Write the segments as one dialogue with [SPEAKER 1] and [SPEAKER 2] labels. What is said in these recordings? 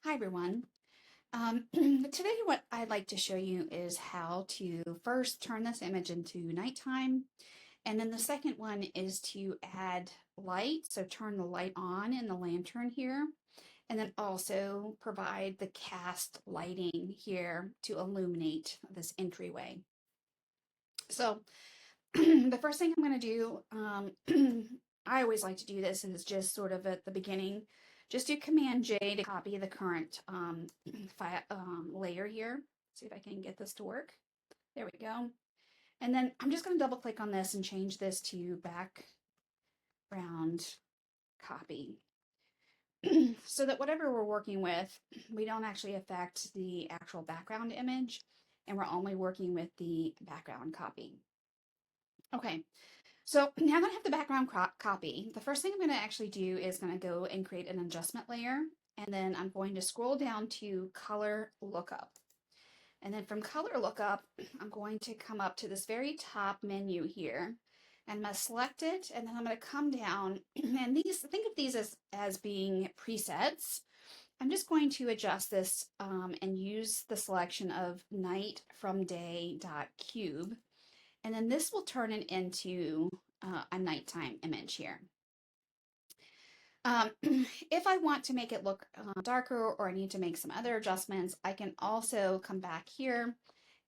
[SPEAKER 1] Hi everyone. Today what I'd like to show you is how to first turn this image into nighttime, and then the second one is to add light, so turn the light on in the lantern here, and then also provide the cast lighting here to illuminate this entryway. So the first thing I'm going to do, I always like to do this, is just sort of at the beginning, just do Command J to copy the current layer here. See if I can get this to work. There we go. And then I'm just going to double click on this and change this to background copy. So that whatever we're working with, we don't actually affect the actual background image, and we're only working with the background copy. Okay, so now that I have the background copy, the first thing I'm going to actually do is going to go and create an adjustment layer, and then I'm going to scroll down to color lookup. And then from color lookup, I'm going to come up to this very top menu here, and I'm going to select it, and then I'm going to come down, and think of these as being presets. I'm just going to adjust this and use the selection of night from day.cube. And then this will turn it into a nighttime image here. If I want to make it look darker, or I need to make some other adjustments, I can also come back here,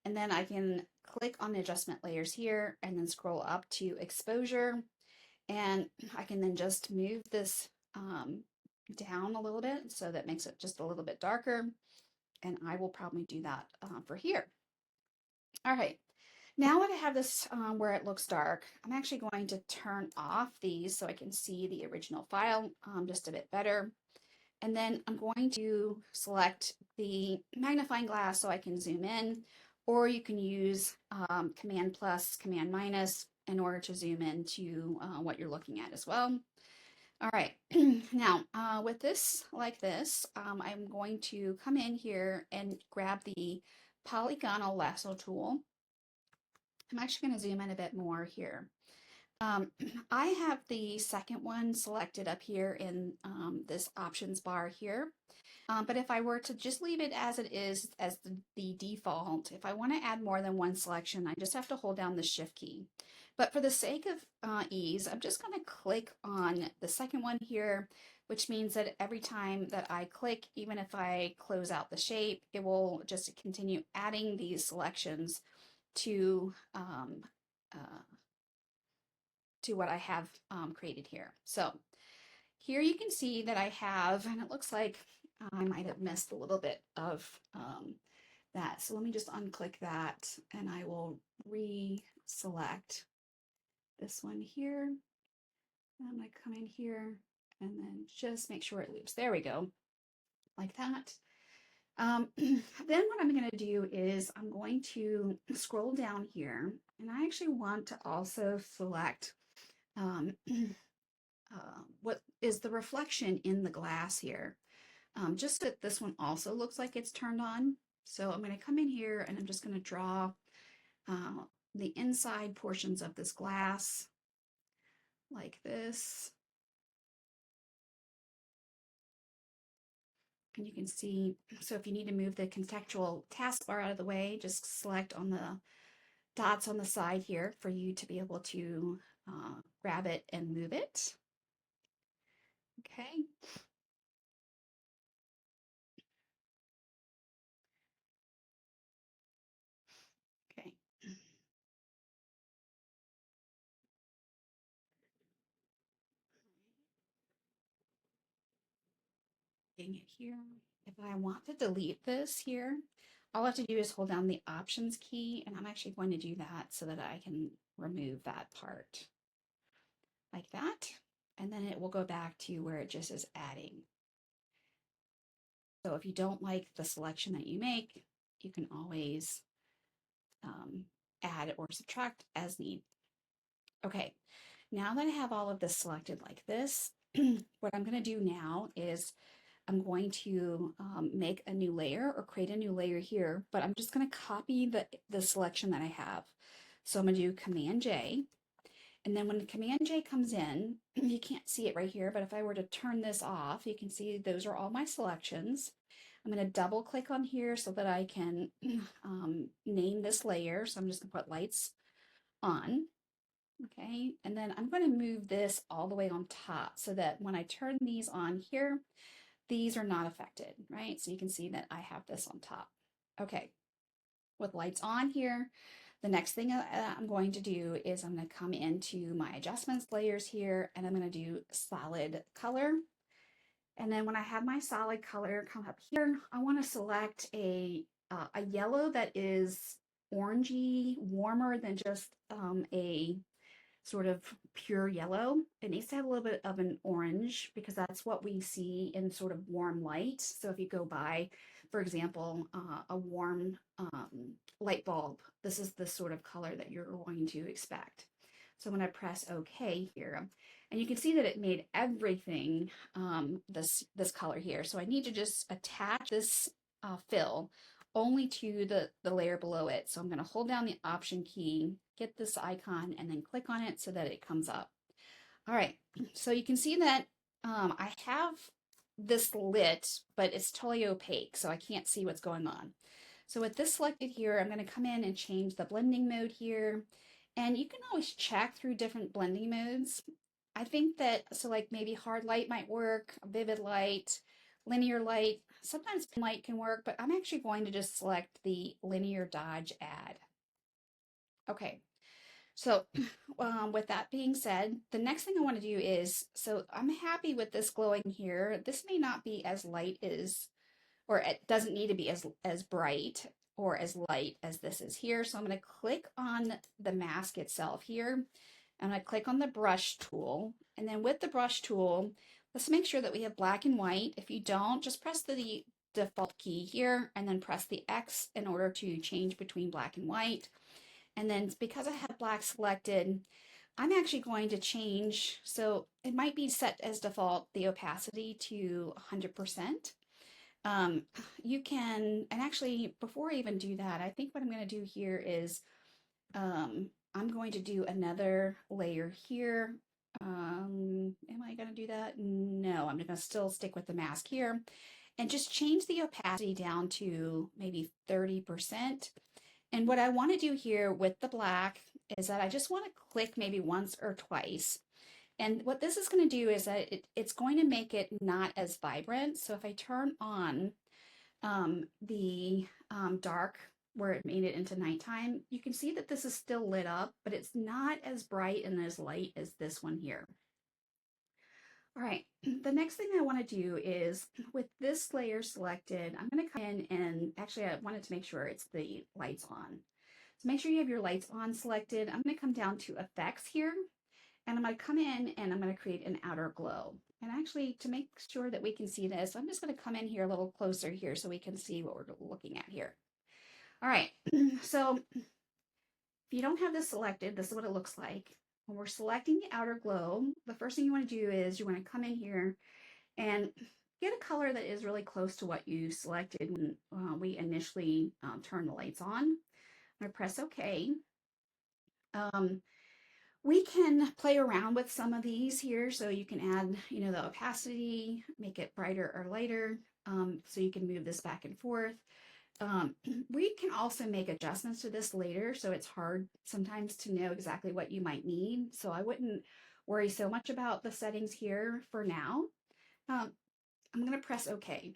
[SPEAKER 1] and then I can click on the adjustment layers here and then scroll up to exposure, and I can then just move this down a little bit so that makes it just a little bit darker, and I will probably do that for here. All right. Now that I have this where it looks dark, I'm actually going to turn off these so I can see the original file just a bit better. And then I'm going to select the magnifying glass so I can zoom in, or you can use Command plus, Command minus in order to zoom into what you're looking at as well. All right, now with this like this, I'm going to come in here and grab the polygonal lasso tool. I'm actually going to zoom in a bit more here. I have the second one selected up here in this options bar here. But if I were to just leave it as it is, as the default, if I want to add more than one selection, I just have to hold down the Shift key. But for the sake of ease, I'm just going to click on the second one here, which means that every time that I click, even if I close out the shape, it will just continue adding these selections to what I have created here. So here you can see that I have, and it looks like I might have missed a little bit of that. So let me just unclick that, and I will reselect this one here. I'm going to come in here and then just make sure it loops. There we go, like that. Then what I'm going to do is I'm going to scroll down here, and I actually want to also select what is the reflection in the glass here. Just that this one also looks like it's turned on. So I'm going to come in here and I'm just going to draw the inside portions of this glass like this. And you can see, so if you need to move the contextual taskbar out of the way, just select on the dots on the side here for you to be able to grab it and move it. Okay. Okay. Getting it here. If I want to delete this here, all I have to do is hold down the Options key, and I'm actually going to do that so that I can remove that part like that. And then it will go back to where it just is adding. So if you don't like the selection that you make, you can always add or subtract as need. Okay, now that I have all of this selected like this, what I'm going to do now is I'm going to make a new layer or create a new layer here, but I'm just going to copy the selection that I have. So I'm going to do Command J, and then when Command J comes in, you can't see it right here, but if I were to turn this off, you can see those are all my selections. I'm going to double click on here so that I can name this layer. So I'm just going to put lights on. Okay, and then I'm going to move this all the way on top so that when I turn these on here, these are not affected, right? So you can see that I have this on top. Okay, with lights on here, the next thing I'm going to do is I'm going to come into my adjustments layers here, and I'm going to do solid color. And then when I have my solid color come up here, I want to select a yellow that is orangey, warmer than just a sort of pure yellow. It needs to have a little bit of an orange because that's what we see in sort of warm light. So if you go by, for example, a warm light bulb, this is the sort of color that you're going to expect. So when I press OK here, and you can see that it made everything this color here. So I need to just attach this fill only to the layer below it. So I'm going to hold down the Option key, get this icon, and then click on it so that it comes up. All right, so you can see that I have this lit, but it's totally opaque, so I can't see what's going on. So with this selected here, I'm going to come in and change the blending mode here. And you can always check through different blending modes. I think that, so like maybe hard light might work, vivid light, linear light, sometimes pen light can work, but I'm actually going to just select the linear dodge add. Okay, so with that being said, the next thing I want to do is, so I'm happy with this glowing here. This may not be as light as, or it doesn't need to be as bright or as light as this is here. So I'm going to click on the mask itself here. I'm going to click on the brush tool. And then with the brush tool, let's make sure that we have black and white. If you don't, just press the default key here and then press the X in order to change between black and white. And then because I have black selected, I'm actually going to change, so it might be set as default, the opacity to 100%. You can, and actually before I even do that, I think what I'm going to do here is I'm going to do another layer here. Am I going to do that? No, I'm going to still stick with the mask here and just change the opacity down to maybe 30%. And what I want to do here with the black is that I just want to click maybe once or twice. And what this is going to do is that it's going to make it not as vibrant. So if I turn on the dark where it made it into nighttime, you can see that this is still lit up, but it's not as bright and as light as this one here. All right, the next thing I want to do is with this layer selected, I'm going to come in and actually I wanted to make sure it's the lights on. So make sure you have your lights on selected. I'm going to come down to effects here and I'm going to come in and I'm going to create an outer glow. And actually to make sure that we can see this, I'm just going to come in here a little closer here so we can see what we're looking at here. All right, so if you don't have this selected, this is what it looks like. When we're selecting the outer glow, the first thing you want to do is you want to come in here and get a color that is really close to what you selected when we initially turned the lights on. I'm going to press OK. We can play around with some of these here, so you can add, the opacity, make it brighter or lighter, so you can move this back and forth. We can also make adjustments to this later, so it's hard sometimes to know exactly what you might need. So I wouldn't worry so much about the settings here for now. I'm going to press OK.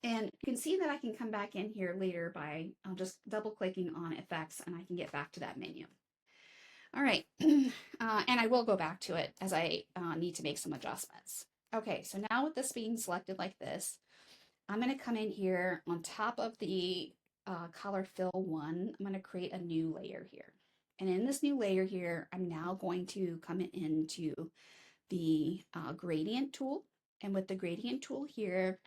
[SPEAKER 1] And you can see that I can come back in here later by just double clicking on effects and I can get back to that menu. All right, and I will go back to it as I need to make some adjustments. Okay, so now with this being selected like this, I'm going to come in here on top of the color fill one. I'm going to create a new layer here. And in this new layer here, I'm now going to come into the gradient tool. And with the gradient tool here,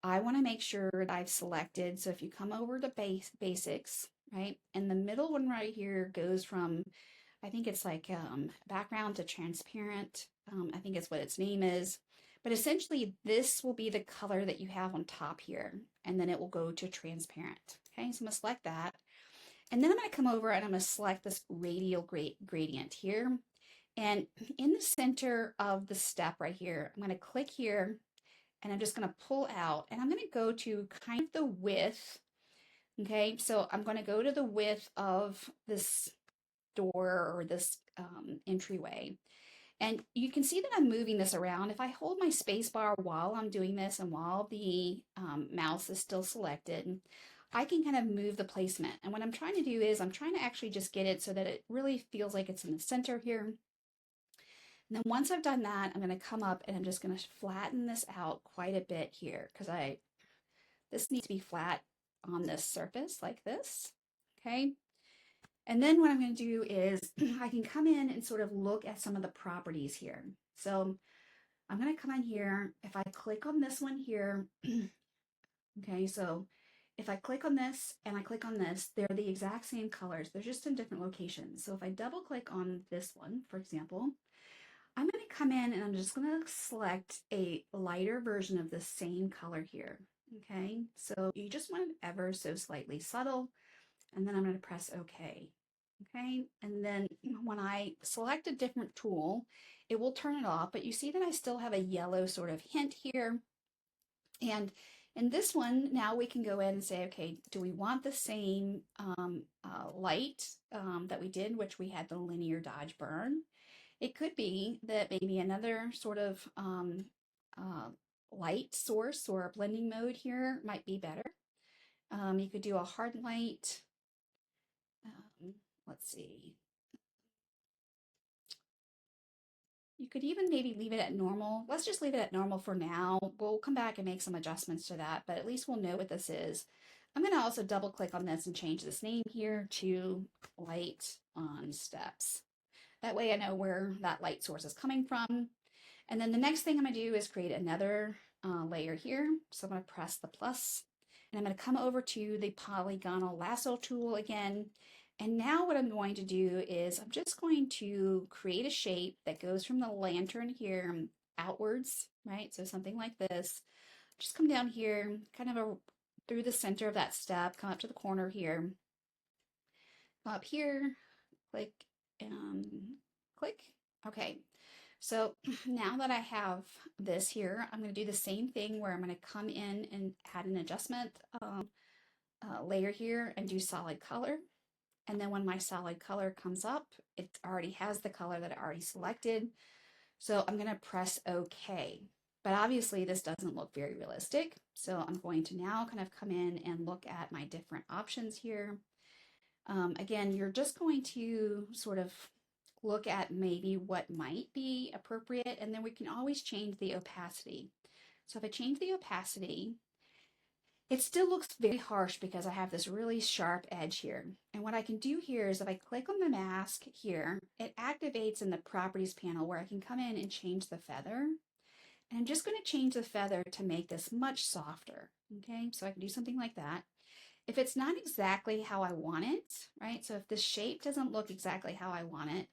[SPEAKER 1] I want to make sure that I've selected. So if you come over to basics, right, and the middle one right here goes from, I think it's like background to transparent. I think it's what its name is. But essentially, this will be the color that you have on top here, and then it will go to transparent. Okay, so I'm going to select that. And then I'm going to come over and I'm going to select this radial gradient here. And in the center of the step right here, I'm going to click here, and I'm just going to pull out, and I'm going to go to kind of the width. Okay, so I'm going to go to the width of this door or this entryway. And you can see that I'm moving this around. If I hold my space bar while I'm doing this and while the mouse is still selected, I can kind of move the placement. And what I'm trying to do is I'm trying to actually just get it so that it really feels like it's in the center here. And then once I've done that, I'm going to come up and I'm just going to flatten this out quite a bit here because this needs to be flat on this surface like this. Okay. And then what I'm going to do is I can come in and sort of look at some of the properties here. So I'm going to come in here. If I click on this one here, okay, so if I click on this and I click on this, they're the exact same colors. They're just in different locations. So if I double click on this one, for example, I'm going to come in and I'm just going to select a lighter version of the same color here. Okay, so you just want it ever so slightly subtle. And then I'm going to press OK. Okay, and then when I select a different tool, it will turn it off, but you see that I still have a yellow sort of hint here. And in this one, now we can go in and say, okay, do we want the same light that we did, which we had the linear dodge burn? It could be that maybe another sort of light source or a blending mode here might be better. You could do a hard light. Let's see. You could even maybe leave it at normal. Let's just leave it at normal for now. We'll come back and make some adjustments to that, but at least we'll know what this is. I'm going to also double click on this and change this name here to light on steps. That way I know where that light source is coming from. And then the next thing I'm going to do is create another layer here. So I'm going to press the plus, and I'm going to come over to the polygonal lasso tool again. And now what I'm going to do is I'm just going to create a shape that goes from the lantern here outwards, right? So something like this. Just come down here, kind of through the center of that step, come up to the corner here, come up here, click, click. Okay. So now that I have this here, I'm going to do the same thing where I'm going to come in and add an adjustment layer here and do solid color. And then when my solid color comes up, it already has the color that I already selected. So I'm going to press OK. But obviously this doesn't look very realistic. So I'm going to now kind of come in and look at my different options here. Again, you're just going to sort of look at maybe what might be appropriate, and then we can always change the opacity. So if I change the opacity, it still looks very harsh because I have this really sharp edge here. And what I can do here is if I click on the mask here, it activates in the properties panel where I can come in and change the feather. And I'm just going to change the feather to make this much softer. Okay, so I can do something like that. If it's not exactly how I want it, right? So if the shape doesn't look exactly how I want it,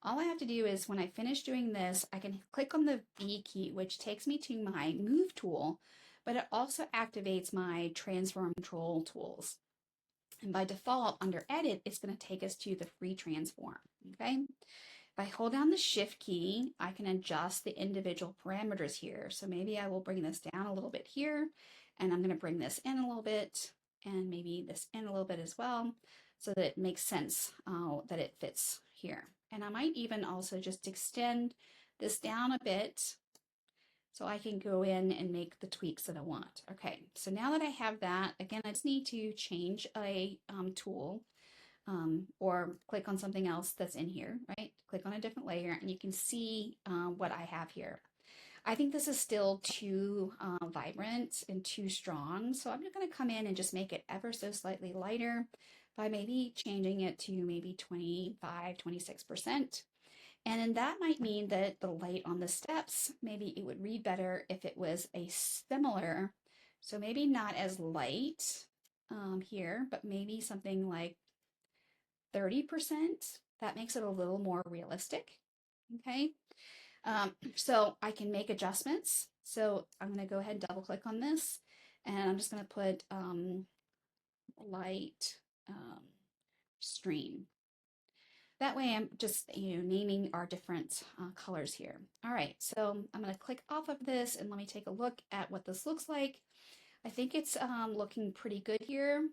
[SPEAKER 1] all I have to do is when I finish doing this, I can click on the V key, which takes me to my move tool, but it also activates my transform control tools. And by default, under edit, it's going to take us to the free transform. Okay. If I hold down the shift key, I can adjust the individual parameters here. So maybe I will bring this down a little bit here, and I'm going to bring this in a little bit, and maybe this in a little bit as well, so that it makes sense that it fits here. And I might even also just extend this down a bit so I can go in and make the tweaks that I want. Okay, so now that I have that, again, I just need to change a tool or click on something else that's in here, right? Click on a different layer and you can see what I have here. I think this is still too vibrant and too strong. So I'm just going to come in and just make it ever so slightly lighter by maybe changing it to maybe 25, 26%. And then that might mean that the light on the steps, maybe it would read better if it was a similar, so maybe not as light here, but maybe something like 30%. That makes it a little more realistic. Okay. So I can make adjustments. So I'm going to go ahead and double click on this, and I'm just going to put light stream. That way I'm just, naming our different colors here. All right, so I'm going to click off of this and let me take a look at what this looks like. I think it's looking pretty good here.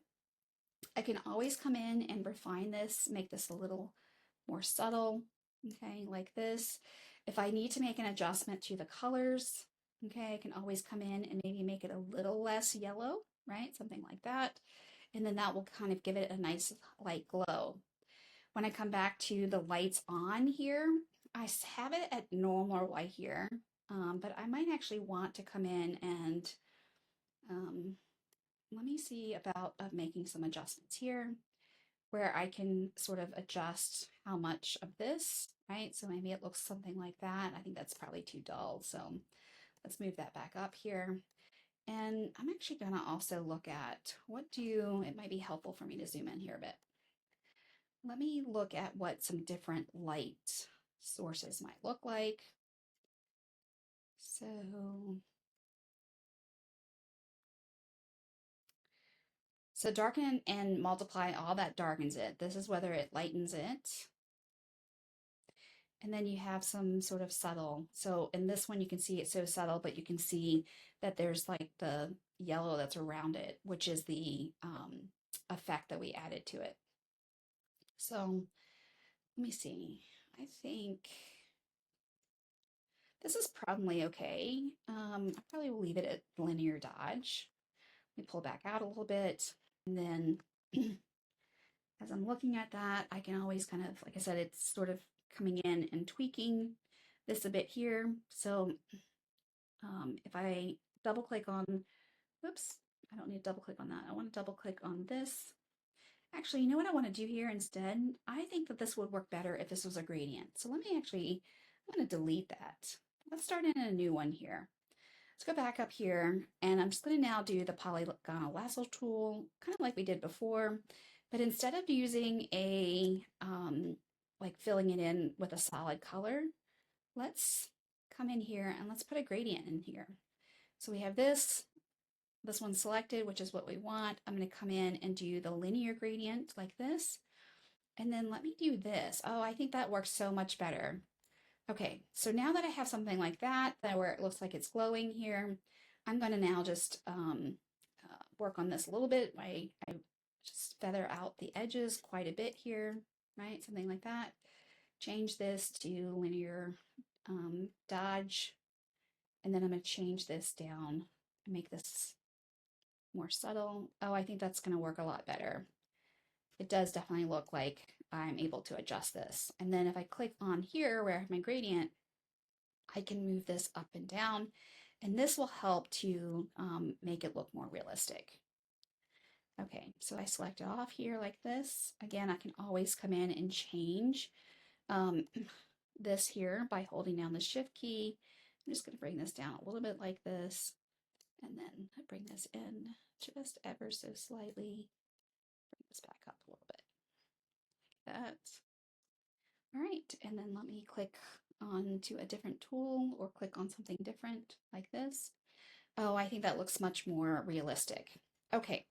[SPEAKER 1] I can always come in and refine this, make this a little more subtle, okay, like this. If I need to make an adjustment to the colors, okay, I can always come in and maybe make it a little less yellow, right? Something like that. And then that will kind of give it a nice light glow. When I come back to the lights on here, I have it at normal right here, but I might actually want to come in and um, let me see about making some adjustments here where I can sort of adjust how much of this, right? So maybe it looks something like that. I think that's probably too dull. So let's move that back up here. And I'm actually going to also look at it might be helpful for me to zoom in here a bit. Let me look at what some different light sources might look like. So darken and multiply, all that darkens it. This is whether it lightens it. And then you have some sort of subtle. So in this one, you can see it's so subtle, but you can see that there's like the yellow that's around it, which is the effect that we added to it. So let me see. I think this is probably okay. I probably will leave it at linear dodge. Let me pull back out a little bit. And then as I'm looking at that, I can always kind of, like I said, it's sort of coming in and tweaking this a bit here. So if I double click on, oops, I don't need to double click on that. I want to double click on this. Actually, you know what I want to do here instead? I think that this would work better if this was a gradient. So let me actually, I'm going to delete that. Let's start in a new one here. Let's go back up here and I'm just going to now do the polygonal lasso tool, kind of like we did before, but instead of using like filling it in with a solid color, let's come in here and let's put a gradient in here. So we have this one selected, which is what we want. I'm going to come in and do the linear gradient like this. And then let me do this. Oh, I think that works so much better. Okay, so now that I have something like that where it looks like it's glowing here, I'm going to now just work on this a little bit. I just feather out the edges quite a bit here, right? Something like that. Change this to linear dodge, and then I'm going to change this down and make this more subtle. Oh, I think that's going to work a lot better. It does definitely look like I'm able to adjust this. And then if I click on here where I have my gradient, I can move this up and down, and this will help to make it look more realistic. Okay, so I select it off here like this. Again, I can always come in and change this here by holding down the shift key. I'm just going to bring this down a little bit like this, and then bring this in just ever so slightly. Bring this back up a little bit. Like that. All right, and then let me click on to a different tool or click on something different like this. Oh, I think that looks much more realistic. Okay,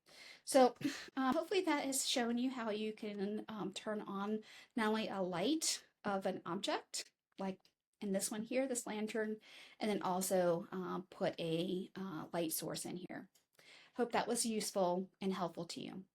[SPEAKER 1] so hopefully that has shown you how you can turn on not only a light of an object, like in this one here, this lantern, and then also put a light source in here. Hope that was useful and helpful to you.